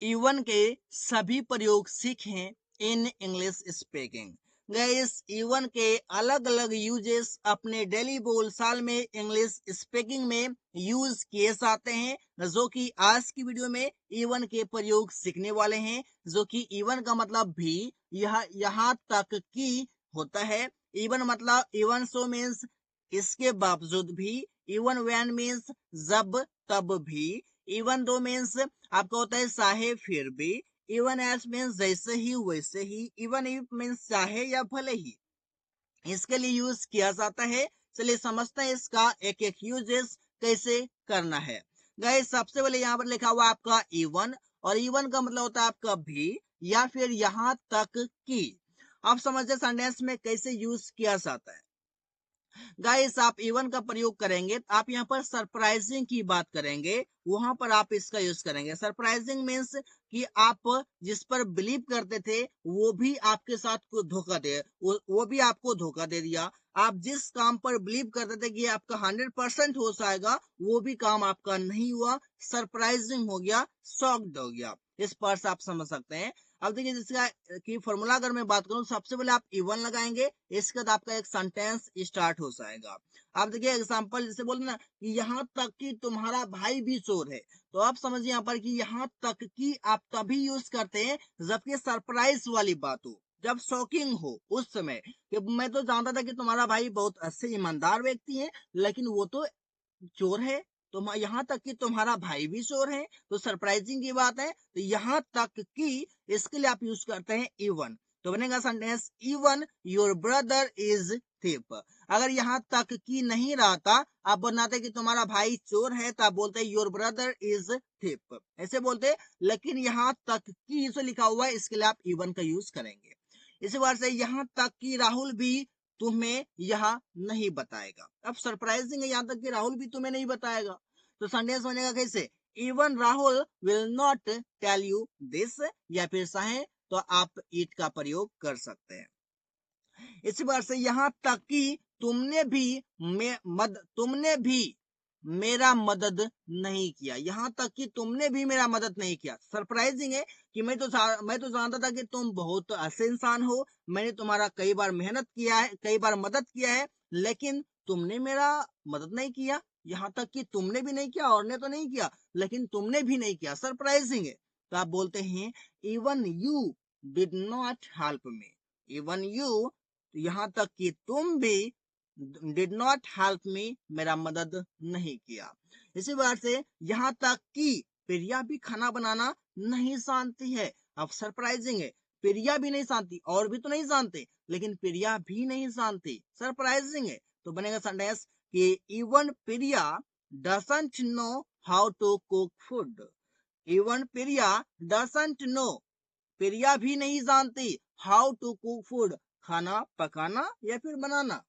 Even के सभी प्रयोग सीखें in English speaking. Guys, even के अलग अलग यूजेस अपने डेली बोलचाल में इंग्लिश स्पीकिंग में यूज किए जाते हैं, जो कि आज की वीडियो में इवन के प्रयोग सीखने वाले हैं। जो कि इवन का मतलब भी यह यहाँ तक की होता है। इवन मतलब इवन सो मीन्स इसके बावजूद भी, इवन व्हेन मीन्स जब तब भी, इवन दो मीन्स आपका होता है चाहे फिर भी, इवन एस मीन्स जैसे ही वैसे ही, इवन इफ मीन्स चाहे या भले ही, इसके लिए यूज किया जाता है। चलिए समझते हैं इसका एक एक यूजेस कैसे करना है। गाइस, सबसे पहले यहाँ पर लिखा हुआ आपका इवन, और इवन का मतलब होता है आपका भी या फिर यहाँ तक कि। आप समझते सेंटेंस में कैसे यूज किया जाता है। गाइस, आप इवन का प्रयोग करेंगे, आप यहाँ पर सरप्राइजिंग की बात करेंगे, वहां पर आप इसका यूज करेंगे। सरप्राइजिंग मीन्स कि आप जिस पर बिलीव करते थे वो भी आपके साथ को धोखा दे, वो भी आपको धोखा दे दिया। आप जिस काम पर बिलीव करते थे कि आपका 100% हो जाएगा, वो भी काम आपका नहीं हुआ, सरप्राइजिंग हो गया, शॉक्ड हो गया। इस पर से आप समझ सकते हैं। अब देखिए, जिसका की फॉर्मूला अगर मैं बात करूं, सबसे पहले आप इवन लगाएंगे, इसके बाद आपका एक सेंटेंस स्टार्ट हो जाएगा। आप देखिए एग्जांपल जैसे बोलते ना कि यहाँ तक कि तुम्हारा भाई भी चोर है, तो आप समझिए यहाँ पर कि यहाँ तक कि आप तभी यूज करते हैं जबकि सरप्राइज वाली बात हो, जब शॉकिंग हो। उस समय कि मैं तो जानता था कि तुम्हारा भाई बहुत अच्छे ईमानदार व्यक्ति है, लेकिन वो तो चोर है। तो यहाँ तक कि तुम्हारा भाई भी चोर है, तो सरप्राइजिंग की बात है। तो यहाँ तक कि इसके लिए आप यूज करते हैं इवन। तो बनेगा sentence even your brother is thief. अगर यहाँ तक कि नहीं रहता, आप बनाते कि तुम्हारा भाई चोर है, तो आप बोलते योर ब्रदर इज थिप, ऐसे बोलते। लेकिन यहाँ तक कि जो लिखा हुआ है, इसके लिए आप इवन का यूज करेंगे। इसी बार से यहाँ तक कि राहुल भी तुम्हें यह नहीं बताएगा। अब सरप्राइजिंग है, यहाँ तक कि राहुल भी तुम्हें नहीं बताएगा। तो सेंटेंस बनेगा कैसे, even Rahul will not tell you this, या फिर चाहे तो आप इट का प्रयोग कर सकते हैं। इसी बार से यहाँ तक कि तुमने भी मेरा मदद नहीं किया। यहाँ तक कि तुमने भी मेरा मदद नहीं किया, सरप्राइजिंग है कि मैं तो जानता था कि तुम बहुत अच्छे इंसान हो, मैंने तुम्हारा कई बार मेहनत किया है, कई बार मदद किया है, लेकिन तुमने मेरा मदद नहीं किया। यहाँ तक कि तुमने भी नहीं किया, और ने तो नहीं किया, लेकिन तुमने भी नहीं किया, सरप्राइजिंग है। तो आप बोलते हैं even you did not help me. Even you, यहाँ तक कि तुम भी डिड नॉट हेल्प मी, मेरा मदद नहीं किया। इसी बात से यहाँ तक कि प्रिया भी खाना बनाना नहीं जानती है। अब सरप्राइजिंग है, प्रिया भी नहीं जानती, और भी तो नहीं जानते, लेकिन प्रिया भी नहीं जानती, सरप्राइजिंग है। तो बनेगा सेंटेंस कि even Priya doesn't know how to cook food. Even Priya doesn't know, Priya भी नहीं जानती, हाउ टू कुक फूड, खाना पकाना या फिर बनाना।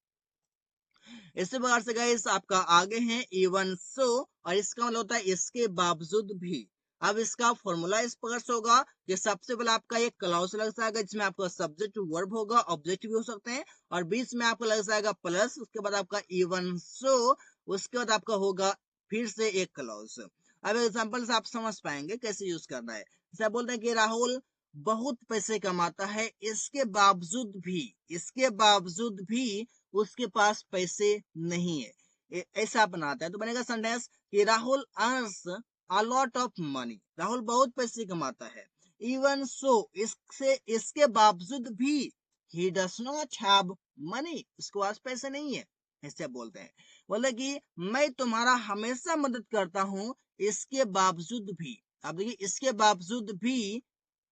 इसी प्रकार से गाइस आपका आगे है इवन सो, और इसका मतलब होता है इसके बावजूद भी। अब इसका फॉर्मूला इस प्रकार से होगा कि सबसे पहले आपका एक क्लॉज लग जाएगा, जिसमें आपका सब्जेक्ट वर्ब होगा, ऑब्जेक्ट भी हो सकते हैं, और बीच में आपको लग जाएगा प्लस, उसके बाद आपका इवन सो, उसके बाद आपका होगा फिर से एक क्लॉज। अब एग्जाम्पल से आप समझ पाएंगे कैसे यूज करना है। जैसे बोलते हैं कि राहुल बहुत पैसे कमाता है, इसके बावजूद भी उसके पास पैसे नहीं है, ऐसा बनाता है। तो बनेगा सेंटेंस कि Rahul earns a lot of money, Rahul बहुत पैसे कमाता है। इवन सो, इसके बावजूद भी he does not have money, उसके पास पैसे नहीं है, ऐसे बोलते हैं। बोले कि मैं तुम्हारा हमेशा मदद करता हूं, इसके बावजूद भी। अब देखिए, इसके बावजूद भी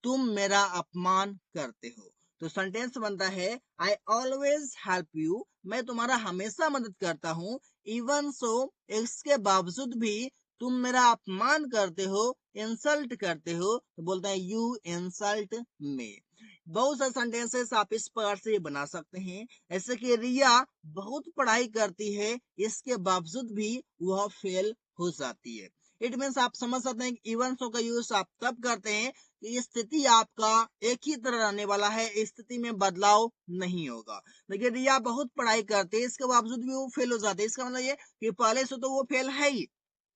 तुम मेरा अपमान करते हो। तो सेंटेंस बनता है आई ऑलवेज हेल्प यू, मैं तुम्हारा हमेशा मदद करता हूँ, इवन सो, इसके बावजूद भी तुम मेरा अपमान करते हो, इंसल्ट करते हो। तो बोलते हैं यू इंसल्ट मी। बहुत सारे सेंटेंसेस आप इस प्रकार से बना सकते हैं, ऐसे कि रिया बहुत पढ़ाई करती है, इसके बावजूद भी वह फेल हो जाती है। इट मीन्स आप समझ सकते हैं कि इवन सो का यूज आप तब करते हैं कि स्थिति आपका एक ही तरह रहने वाला है, स्थिति में बदलाव नहीं होगा। देखिए, रिया बहुत पढ़ाई करती है, इसके बावजूद भी वो फेल हो जाती है, इसका मतलब ये कि पहले से तो वो फेल है ही,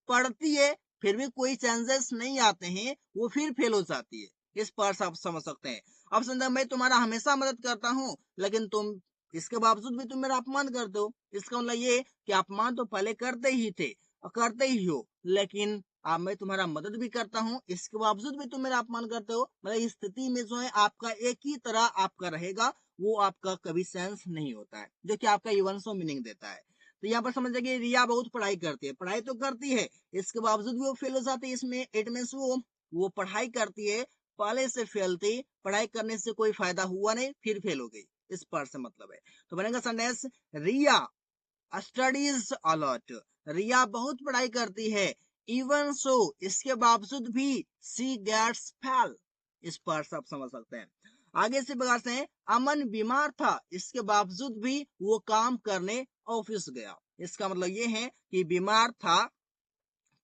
पढ़ती है फिर भी कोई चांसेस नहीं आते हैं, वो फिर फेल हो जाती है। इस पार्ट से आप समझ सकते हैं। अब समझा मैं तुम्हारा हमेशा मदद करता हूँ, लेकिन तुम इसके बावजूद भी तुम मेरा अपमान करते हो। इसका मतलब ये कि अपमान तो पहले करते ही थे और करते ही हो, लेकिन अब मैं तुम्हारा मदद भी करता हूँ, इसके बावजूद भी तुम मेरा अपमान करते हो। मतलब इस स्थिति में जो है आपका एक ही तरह आपका रहेगा, वो आपका कभी सेंस नहीं होता है, जो कि आपका इवंसो मीनिंग देता है। तो यहाँ पर समझ कि रिया बहुत पढ़ाई करती है, पढ़ाई तो करती है, इसके बावजूद भी वो फेल हो जाती है। इसमें इट मीन्स वो पढ़ाई करती है, पहले से फेल थी, पढ़ाई करने से कोई फायदा हुआ नहीं, फिर फेल हो गई। इस पर से मतलब है। तो बनेगा सेंटेंस रिया स्टडीज अलॉट। रिया बहुत पढ़ाई करती है, इवन सो इसके बावजूद भी सी गेट्स फेल। इस पर से आप समझ सकते हैं। आगे से बगाड़ते हैं, अमन बीमार था, इसके बावजूद भी वो काम करने ऑफिस गया। इसका मतलब ये है कि बीमार था,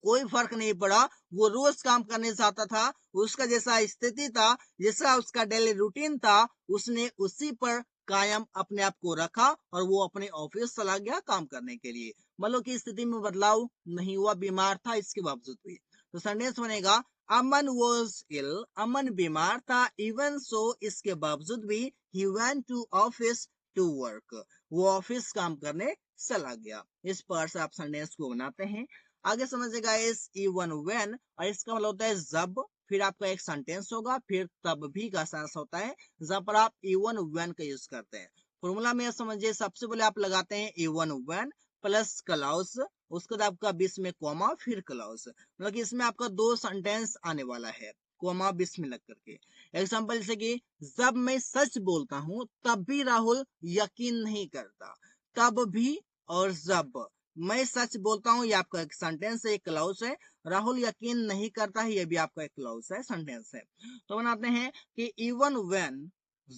कोई फर्क नहीं पड़ा, वो रोज काम करने जाता था, उसका जैसा स्थिति था, जैसा उसका डेली रूटीन था, उसने उसी पर कायम अपने आप को रखा और वो अपने ऑफिस चला गया काम करने के लिए। मतलब की स्थिति में बदलाव नहीं हुआ, बीमार था इसके बावजूद भी। तो सेंटेंस बनेगा अमन वॉज इल, अमन बीमार था, इवन सो इसके बावजूद भी he went to office to work, वो ऑफिस काम करने चला गया। इस पर से आप सेंटेंस को बनाते हैं। आगे समझिएगा इस इवन व्हेन, और इसका मतलब होता है जब, फिर आपका एक सेंटेंस होगा, फिर तब भी का सेंस होता है, जब पर आप इवन व्हेन का यूज करते हैं। फॉर्मूला में समझिए, सबसे पहले आप लगाते हैं इवन व्हेन प्लस क्लाउस, उसके बाद आपका बीच में कॉमा फिर क्लाउस, मतलब कि इसमें आपका दो सेंटेंस आने वाला है कॉमा बीच में लग करके। एग्जाम्पल जैसे कि जब मैं सच बोलता हूँ तब भी राहुल यकीन नहीं करता। तब भी और जब, मैं सच बोलता हूँ, ये आपका एक सेंटेंस है, एक क्लाउज है। राहुल यकीन नहीं करता है, ये भी आपका एक क्लाउज है, सेंटेंस है। तो बनाते हैं कि इवन व्हेन,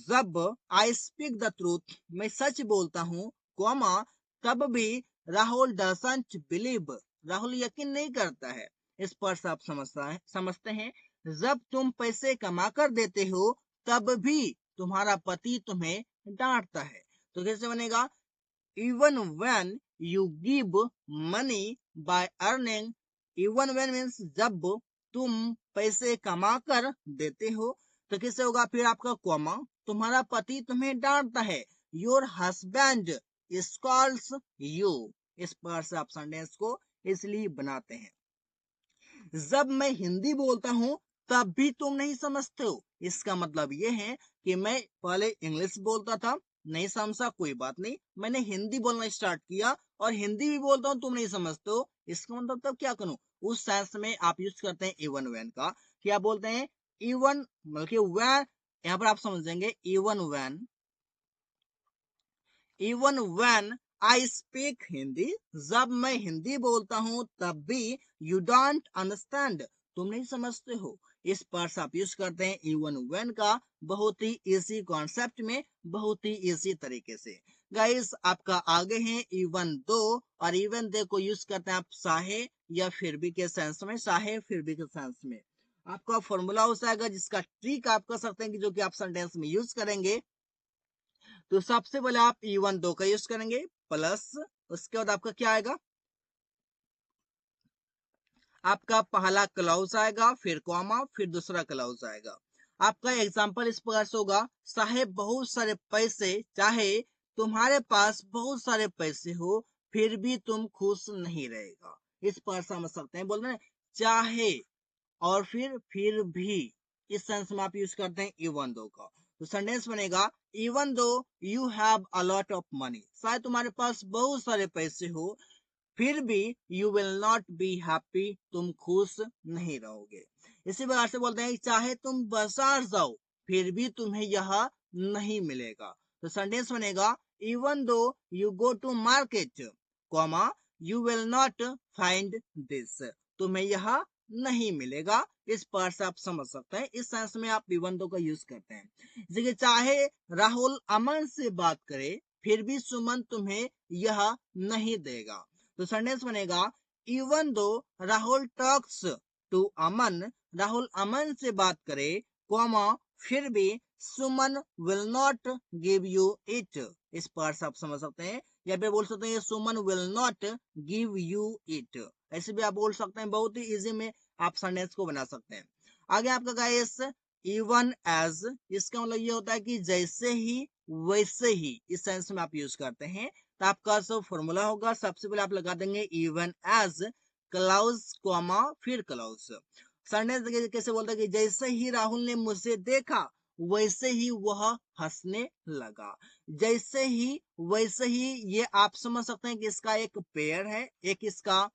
जब आई स्पीक द ट्रूथ, मैं सच बोलता हूँ, कॉमा तब भी राहुल डजंट बिलीव, राहुल यकीन नहीं करता है। इस पर से आप समझते हैं, जब तुम पैसे कमा कर देते हो तब भी तुम्हारा पति तुम्हें डांटता है। तो कैसे बनेगा, even when you give money by earning, even when means जब तुम पैसे कमा कर देते हो, तो किससे होगा, फिर आपका कॉमा, तुम्हारा पति तुम्हें डांटता है, योर हस्बैंड स्कॉल्ड्स यू। इस पर से आप सेंटेंस को इसलिए बनाते हैं। जब मैं हिंदी बोलता हूँ तब भी तुम नहीं समझते हो, इसका मतलब ये है कि मैं पहले इंग्लिश बोलता था, नहीं समझा, कोई बात नहीं, मैंने हिंदी बोलना स्टार्ट किया और हिंदी भी बोलता हूँ, तुम नहीं समझते हो, इसका मतलब तब क्या करूं, उस सेंस में आप यूज करते हैं इवन व्हेन का। क्या बोलते हैं, इवन मतलब कि व्हेन, यहाँ पर आप समझेंगे even when I speak Hindi, जब मैं हिंदी बोलता हूँ तब भी यू डोंट अंडरस्टैंड, तुम नहीं समझते हो। इस पर से आप यूज करते हैं इवन व्हेन का, बहुत ही इजी कॉन्सेप्ट में, बहुत ही इजी तरीके से। गाइस आपका आगे है इवन दो, और इवन दो को यूज करते हैं आप चाहे या फिर भी के सेंस में, चाहे फिर भी के सेंस में। आपका फॉर्मूला हो जाएगा, जिसका ट्रिक आप कर सकते हैं कि जो कि आप सेंटेंस में यूज करेंगे। तो सबसे पहले आप इवन दो का यूज करेंगे, प्लस उसके बाद आपका क्या आएगा, आपका पहला क्लाउज आएगा, फिर कॉमा, फिर दूसरा क्लाउज आएगा। आपका एग्जांपल इस प्रकार से होगा, चाहे बहुत सारे पैसे, चाहे तुम्हारे पास बहुत सारे पैसे हो फिर भी तुम खुश नहीं रहेगा। इस पर समझ सकते हैं, बोल रहे हैं चाहे और फिर भी, इस सेंस में आप यूज करते हैं इवन दो का। तो सेंटेंस बनेगा even though you have a lot of money, शायद तुम्हारे पास बहुत सारे पैसे हो फिर भी you will not be happy, तुम खुश नहीं रहोगे। इसी प्रकार से बोलते हैं चाहे तुम बाजार जाओ फिर भी तुम्हें यह नहीं मिलेगा। तो सेंटेंस बनेगा even though you go to market, comma you will not find this, तुम्हें यह नहीं मिलेगा। इस पर से आप समझ सकते हैं, इस सेंस में आप इवन दो का यूज करते हैं। जैसे कि चाहे राहुल अमन से बात करे फिर भी सुमन तुम्हें यह नहीं देगा। तो सेंटेंस बनेगा even though Rahul talks to Aman, Rahul Aman से बात करे, कॉमा फिर भी Suman will not give you it. इस पर से आप समझ सकते हैं, या फिर बोल सकते हैं Suman will not give you it. ऐसे भी आप बोल सकते हैं, बहुत ही इजी में आप सेंटेंस को बना सकते हैं। आगे आपका गाइस इवन एज, इसका मतलब ये होता है कि जैसे ही वैसे ही, इस सेंस में आप यूज करते हैं। तो आपका जो फॉर्मूला होगा, सबसे पहले आप लगा देंगे इवन एज क्लाउज कॉमा फिर क्लाउज। सेंटेंस कैसे बोलता है कि जैसे ही राहुल ने मुझे देखा वैसे ही वह हंसने लगा। जैसे ही वैसे ही, ये आप समझ सकते हैं कि इसका एक पेयर है, एक इसका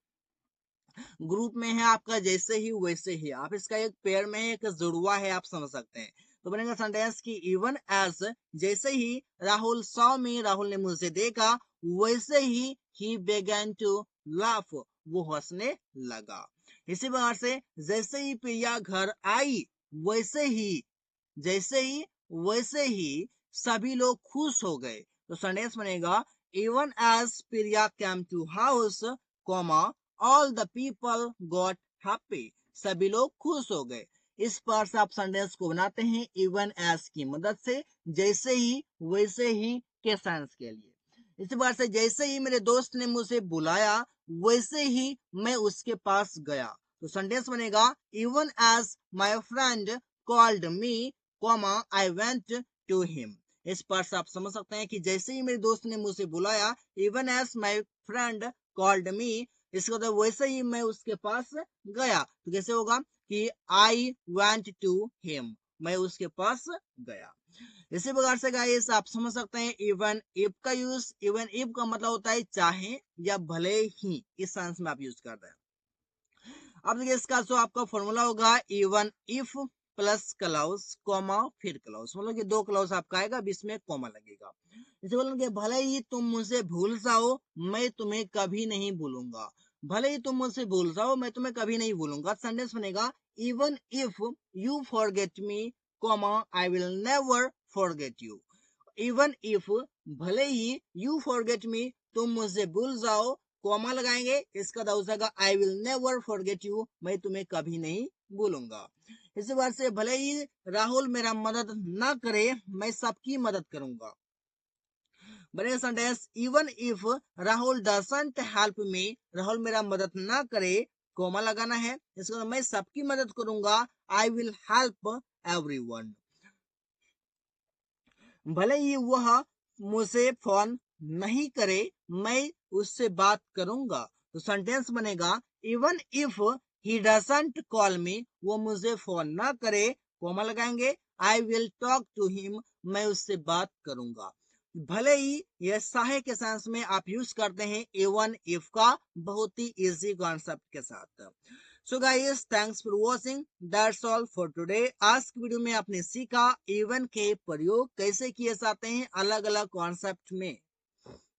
ग्रुप में है आपका जैसे ही वैसे ही, आप इसका एक पेयर में है, एक जुड़वा है, आप समझ सकते हैं। तो बनेगा सेंटेंस की इवन एज, जैसे ही राहुल सॉ मी, राहुल ने मुझे देखा, वैसे ही बेगन टू लाफ, वो हंसने लगा। इसी प्रकार से जैसे ही प्रिया घर आई वैसे ही, जैसे ही वैसे ही सभी लोग खुश हो गए। तो सेंटेंस बनेगा even as Priya came to house comma all the people got happy, सभी लोग खुश हो गए। इस पर से आप सेंटेंस को बनाते हैं इवन एज की मदद से, जैसे ही वैसे ही के सेंस के लिए। इसी बार से जैसे ही मेरे दोस्त ने मुझे बुलाया वैसे ही मैं उसके पास गया। तो सेंटेंस बनेगा even as my friend called me comma I went to him. इस पर से आप समझ सकते हैं कि जैसे ही मेरे दोस्त ने मुझे बुलाया, even as my friend called me, इसको तो वैसे ही मैं उसके पास गया। तो कैसे होगा कि आई वेंट टू हिम, मैं उसके पास गया। इसी प्रकार से गाइस आप समझ सकते हैं इवन इफ का यूज, इवन इफ का मतलब होता है चाहे या भले ही, इस सेंस में आप यूज करते हैं। अब देखिए इसका जो आपका फॉर्मूला होगा even if plus clause comma फिर क्लाउज, मतलब कि दो क्लाउज आपका आएगा, बीच में कॉमा लगेगा। जैसे बोलेंगे भले ही तुम मुझे भूल जाओ मैं तुम्हें कभी नहीं भूलूंगा, भले ही तुम मुझसे भूल जाओ मैं तुम्हें कभी नहीं भूलूंगा। सेंटेंस बनेगा even if you forget me comma I will never forget you. Even if, भले ही, यू फॉरगेट मी, तुम मुझसे भूल जाओ, कॉमा लगाएंगे, इसका हो जाएगा I will never forget you, मैं तुम्हें कभी नहीं भूलूंगा। इसी बात से भले ही राहुल मेरा मदद ना करे मैं सबकी मदद करूंगा। बनेगा sentence even if Rahul doesn't help me, Rahul मेरा मदद ना करे, कोमा लगाना है, इसको मैं सबकी मदद करूंगा, आई विल हेल्प एवरीवन। भले ही वह मुझे फोन नहीं करे मैं उससे बात करूंगा। तो सेंटेंस बनेगा even if he doesn't call me, वो मुझे फोन ना करे, कोमा लगाएंगे, I will talk to him, मैं उससे बात करूंगा। भले ही यह साहे के सेंस में आप यूज करते हैं इवन इफ का, बहुत ही इजी कॉन्सेप्ट के साथ। So guys thanks for watching, that's all for today. आज की वीडियो में आपने सीखा इवन के प्रयोग कैसे किए जाते हैं अलग अलग कॉन्सेप्ट में।